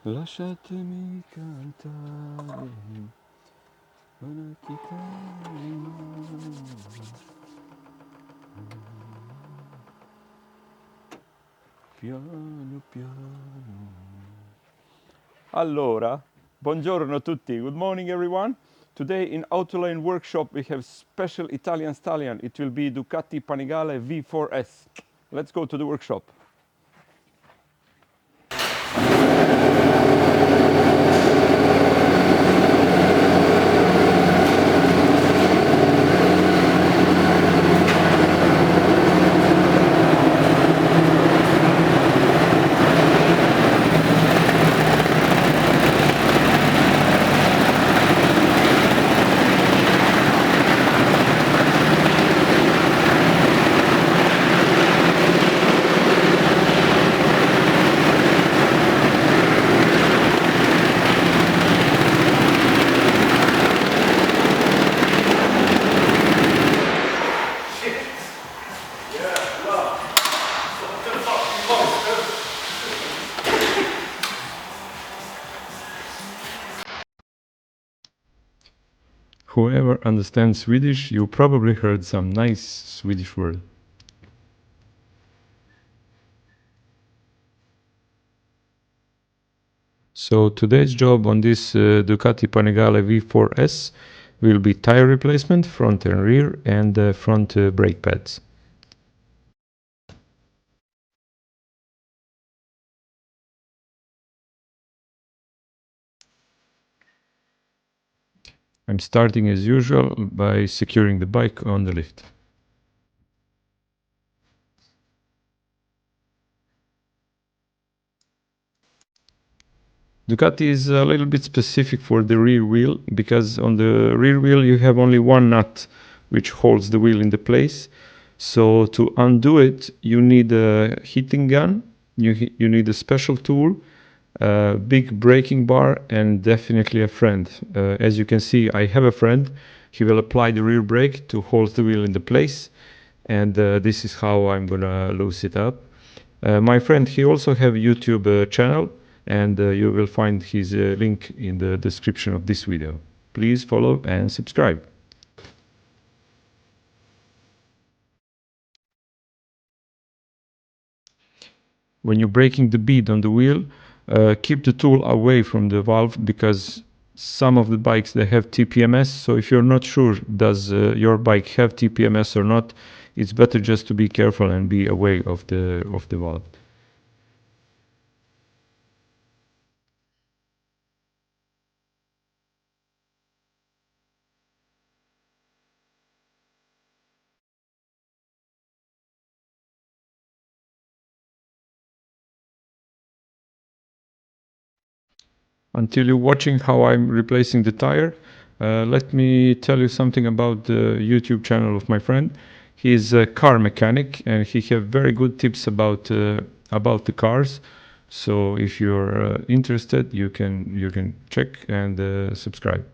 Lasciatemi cantare una chitarra in mano, piano piano. Allora, buongiorno a tutti. Good morning, everyone. Today in Autolane workshop we have special Italian stallion. It will be Ducati Panigale V4S. Let's go to the workshop. Whoever understands Swedish, you probably heard some nice Swedish word. So today's job on this Ducati Panigale V4S will be tire replacement, front and rear, and front brake pads. I'm starting as usual by securing the bike on the lift. Ducati is a little bit specific for the rear wheel because on the rear wheel you have only one nut which holds the wheel into place. So to undo it you need a heating gun, you need a special tool, a big braking bar, and definitely a friend. As you can see, I have a friend. He will apply the rear brake to hold the wheel into place, and this is how I'm gonna loose it up. My friend, he also have a YouTube channel, and you will find his link in the description of this video. Please follow and subscribe. When you're breaking the bead on the wheel, keep the tool away from the valve because some of the bikes they have TPMS. So if you're not sure does your bike have TPMS or not, it's better just to be careful and be away of the valve. Until you're watching how I'm replacing the tire, let me tell you something about the YouTube channel of my friend. He's a car mechanic and he have very good tips about the cars. So if you're interested, you can check and subscribe.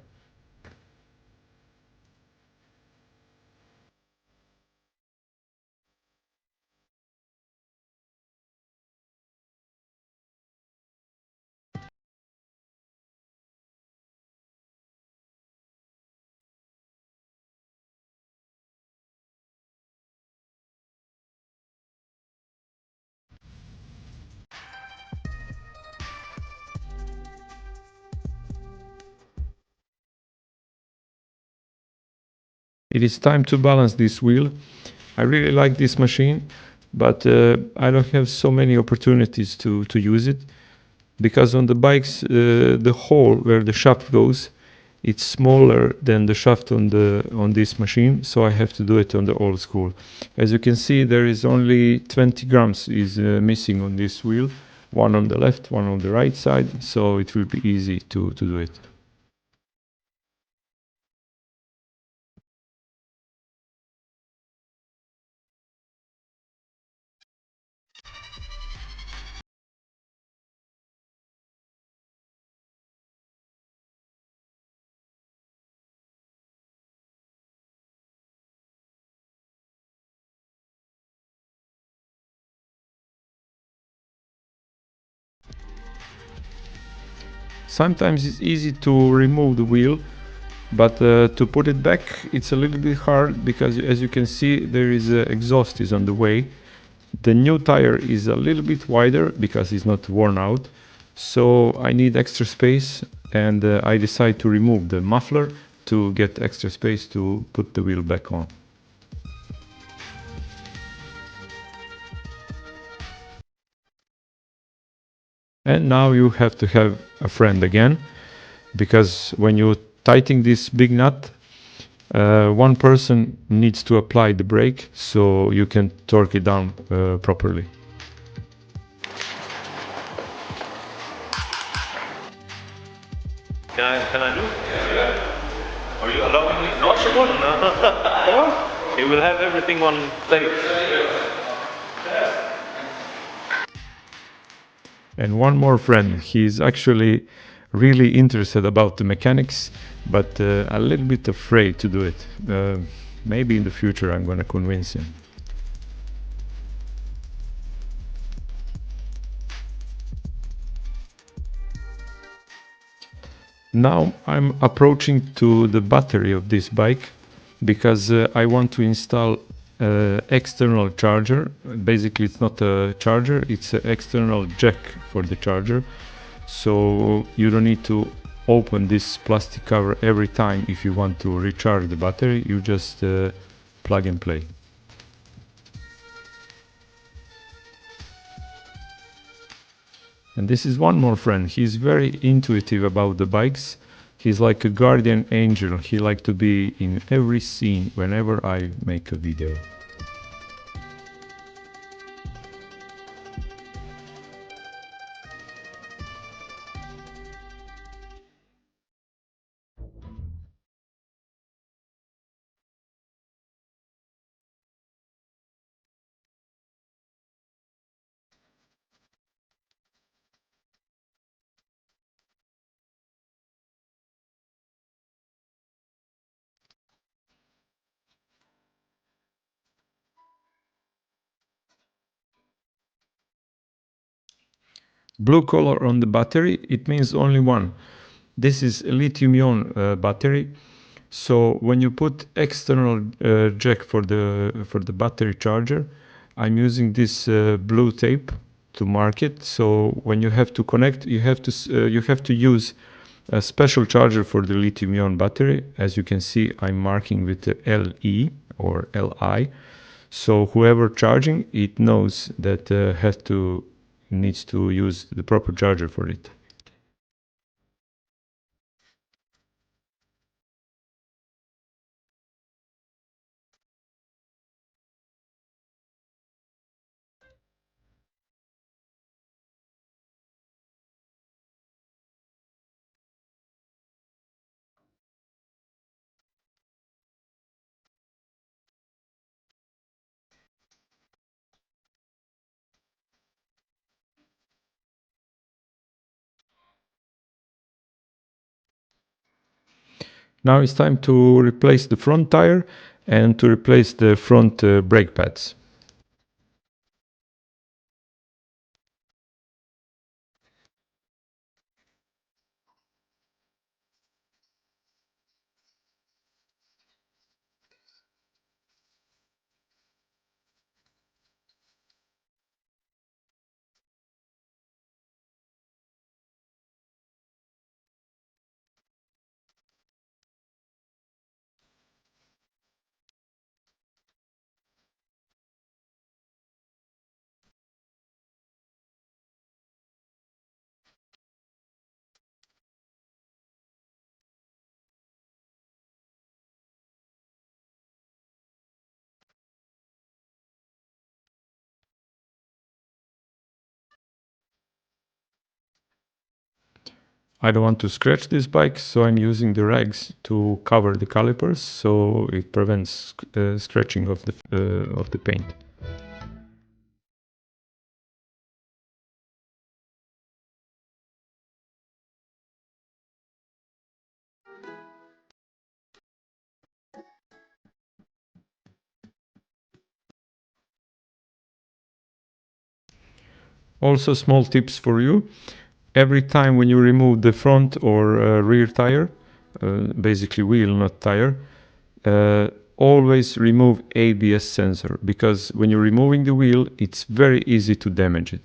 It is time to balance this wheel. I really like this machine, but I don't have so many opportunities to use it because on the bikes, the hole where the shaft goes, it's smaller than the shaft on this machine, so I have to do it on the old school. As you can see, there is only 20 grams is missing on this wheel, one on the left, one on the right side, so it will be easy to do it. Sometimes it's easy to remove the wheel, but to put it back it's a little bit hard because as you can see there is exhaust is on the way. The new tire is a little bit wider because it's not worn out, so I need extra space, and I decide to remove the muffler to get extra space to put the wheel back on. And now you have to have a friend again, because when you tighten this big nut, one person needs to apply the brake so you can torque it down properly. Can I do? Yeah. Are you allowing me? Not so good. No. Come on. He will have everything on place. And one more friend, he's actually really interested about the mechanics, but a little bit afraid to do it. Maybe in the future I'm gonna convince him. Now I'm approaching to the battery of this bike because I want to install external charger. Basically it's not a charger, it's an external jack for the charger. So you don't need to open this plastic cover every time if you want to recharge the battery. You just plug and play. And this is one more friend. He's very intuitive about the bikes. He's like a guardian angel. He likes to be in every scene whenever I make a video. Blue color on the battery, it means only one. This is a lithium-ion battery. So when you put external jack for the battery charger, I'm using this blue tape to mark it. So when you have to connect, you have to use a special charger for the lithium-ion battery. As you can see, I'm marking with the LE or LI. So whoever charging it knows that needs to use the proper charger for it. Now it's time to replace the front tire and to replace the front brake pads. I don't want to scratch this bike, so I'm using the rags to cover the calipers so it prevents scratching of the paint. Also, small tips for you. Every time when you remove the front or rear tire, basically wheel, not tire, uh, always remove ABS sensor, because when you're removing the wheel, it's very easy to damage it.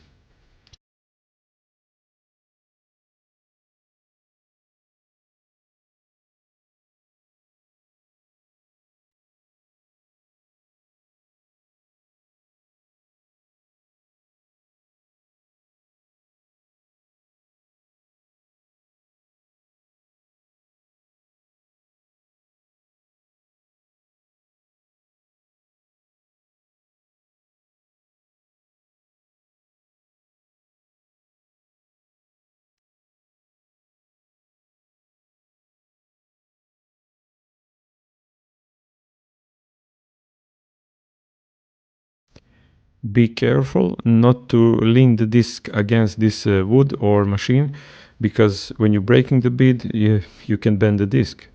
Be careful not to lean the disc against this wood or machine, because when you're breaking the bead, you can bend the disc.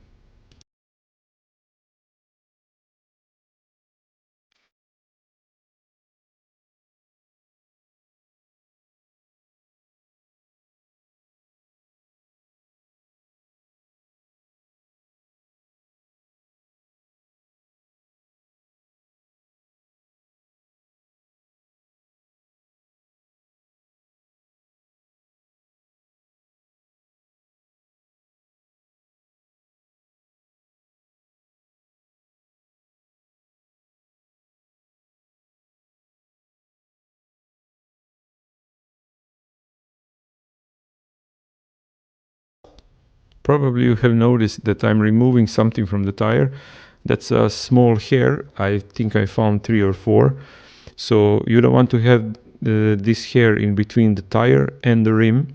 Probably you have noticed that I'm removing something from the tire. That's a small hair. I think I found 3 or 4. So you don't want to have this hair in between the tire and the rim,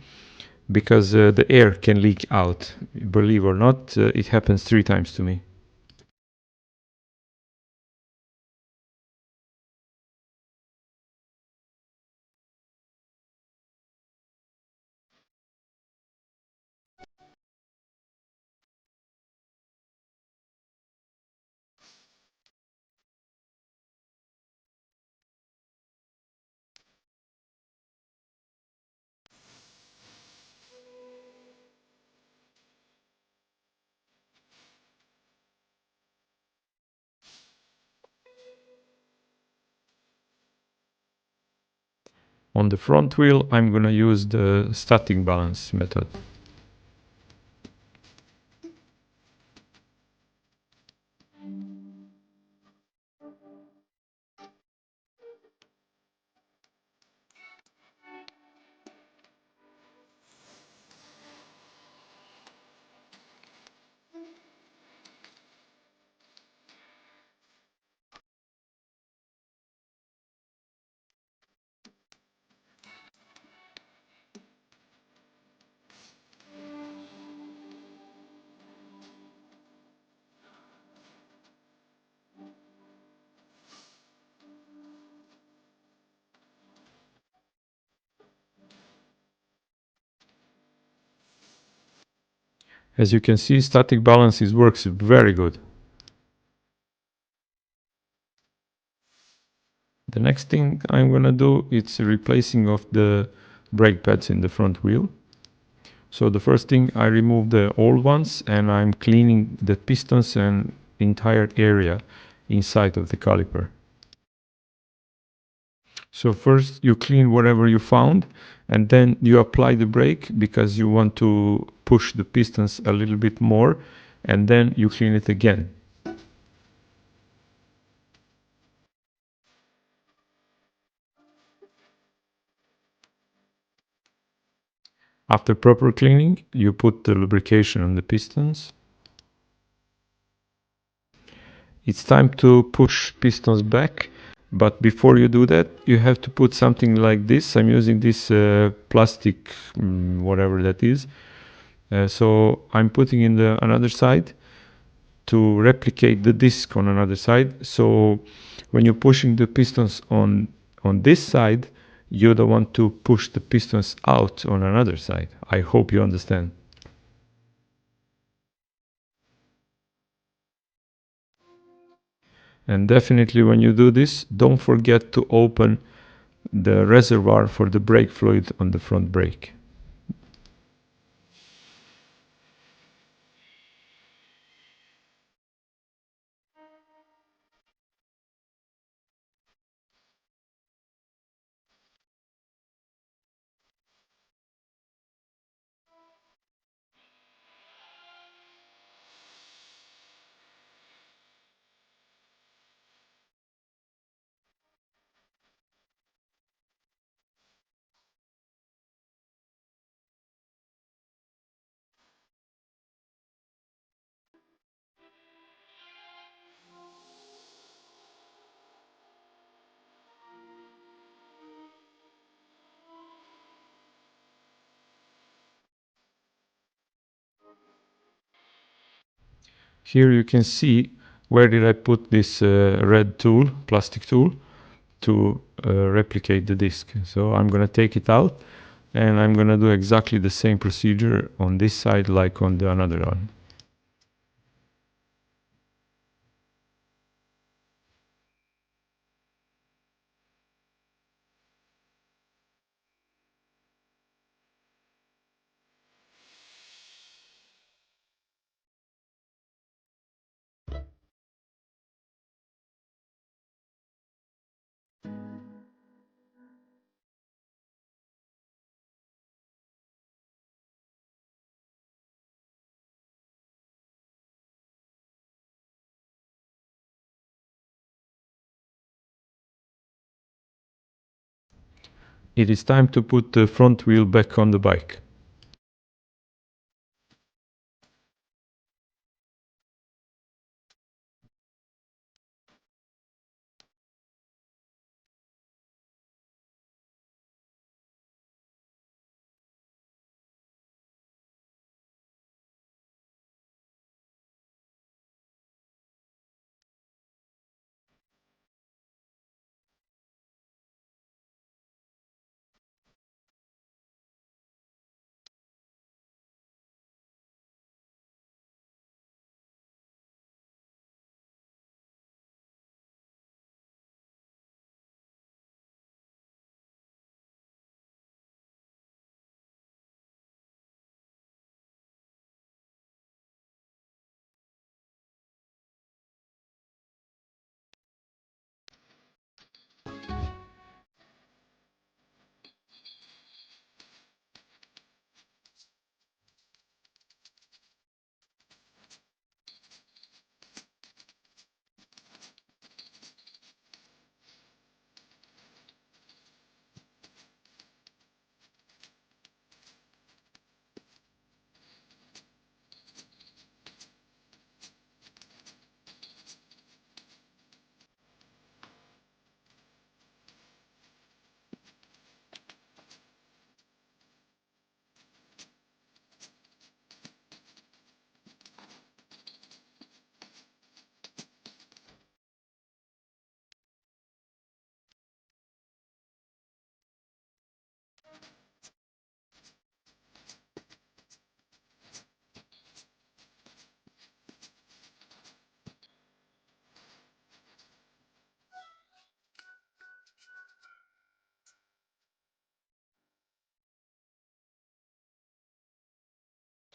because the air can leak out. Believe or not, it happens 3 times to me. On the front wheel, I'm gonna use the static balance method. As you can see, static balance works very good. The next thing I'm gonna do is replacing of the brake pads in the front wheel. So the first thing, I remove the old ones and I'm cleaning the pistons and entire area inside of the caliper. So first you clean whatever you found, and then you apply the brake because you want to push the pistons a little bit more, and then you clean it again. After proper cleaning, you put the lubrication on the pistons. It's time to push pistons back, but before you do that, you have to put something like this. I'm using this plastic, whatever that is. So I'm putting in the another side to replicate the disc on another side. So when you're pushing the pistons on this side, you don't want to push the pistons out on another side. I hope you understand. And definitely when you do this, don't forget to open the reservoir for the brake fluid on the front brake. Here you can see where did I put this red tool, plastic tool, to replicate the disc. So I'm gonna take it out and I'm gonna do exactly the same procedure on this side like on the another one. It is time to put the front wheel back on the bike.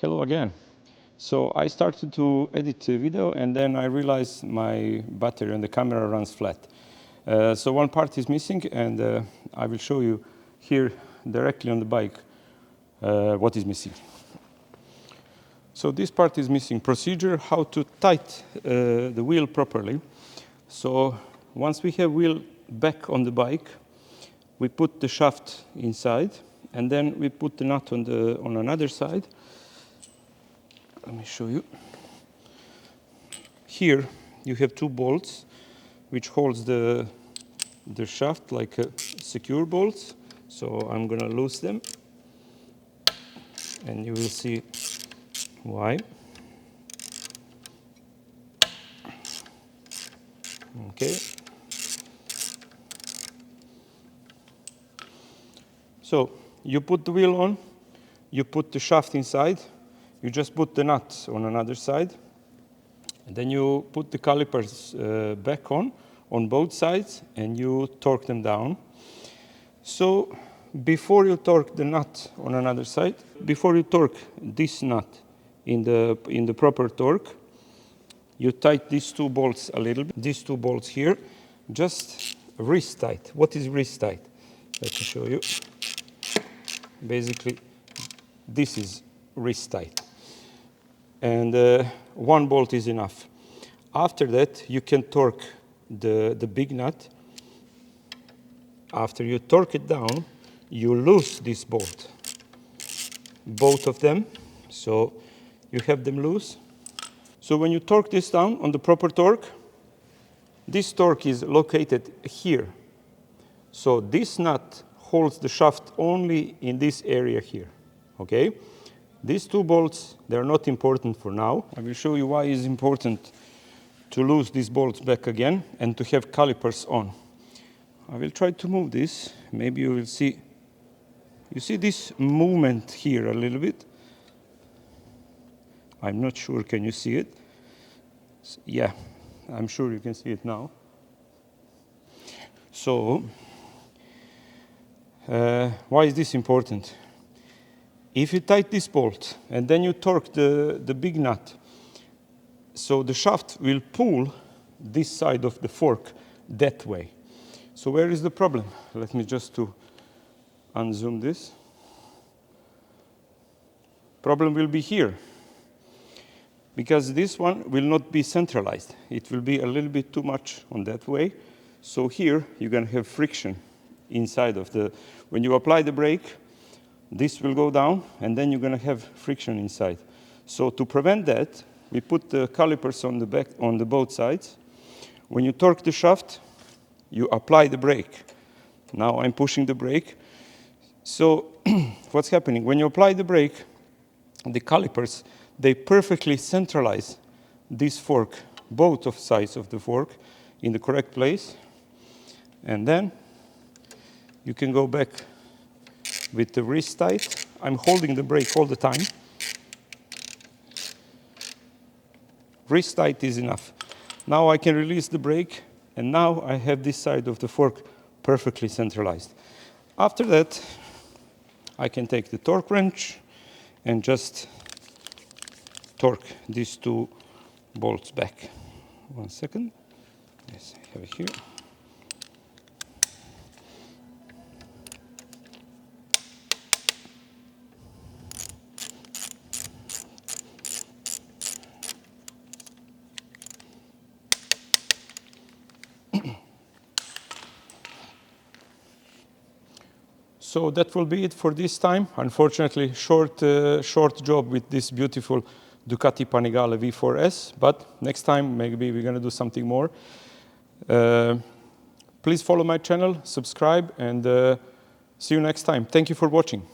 Hello again. So I started to edit the video and then I realized my battery on the camera runs flat. So one part is missing and I will show you here directly on the bike what is missing. So this part is missing. Procedure how to tighten the wheel properly. So once we have wheel back on the bike, we put the shaft inside and then we put the nut on another side. Let me show you. Here you have two bolts which holds the shaft like secure bolts. So I'm gonna loose them and you will see why. Okay. So you put the wheel on, you put the shaft inside, you just put the nut on another side, and then you put the calipers back on both sides, and you torque them down. So before you torque the nut on another side, before you torque this nut in the proper torque, you tighten these two bolts a little bit. These two bolts here, just wrist tight. What is wrist tight? Let me show you. Basically, this is wrist tight. And one bolt is enough. After that, you can torque the big nut. After you torque it down, you loose this bolt. Both of them. So you have them loose. So when you torque this down on the proper torque, this torque is located here. So this nut holds the shaft only in this area here. Okay? These two bolts, they're not important for now. I will show you why it's important to lose these bolts back again and to have calipers on. I will try to move this. Maybe you will see. You see this movement here a little bit? I'm not sure, can you see it? Yeah, I'm sure you can see it now. So, why is this important? If you tighten this bolt and then you torque the big nut, so the shaft will pull this side of the fork that way. So where is the problem? Let me just to unzoom this. Problem will be here, because this one will not be centralized. It will be a little bit too much on that way. So here you're going to have friction inside of the, when you apply the brake, this will go down and then you're going to have friction inside. So to prevent that, we put the calipers on the back, on the both sides. When you torque the shaft, you apply the brake. Now I'm pushing the brake. So what's happening? When you apply the brake, the calipers, they perfectly centralize this fork, both of sides of the fork, in the correct place. And then you can go back with the wrist tight. I'm holding the brake all the time. Wrist tight is enough. Now I can release the brake, and now I have this side of the fork perfectly centralized. After that, I can take the torque wrench and just torque these two bolts back. 1 second. Yes, I have it here. So that will be it for this time. Unfortunately, short job with this beautiful Ducati Panigale V4S, but next time maybe we're going to do something more. Please follow my channel, subscribe, and see you next time. Thank you for watching.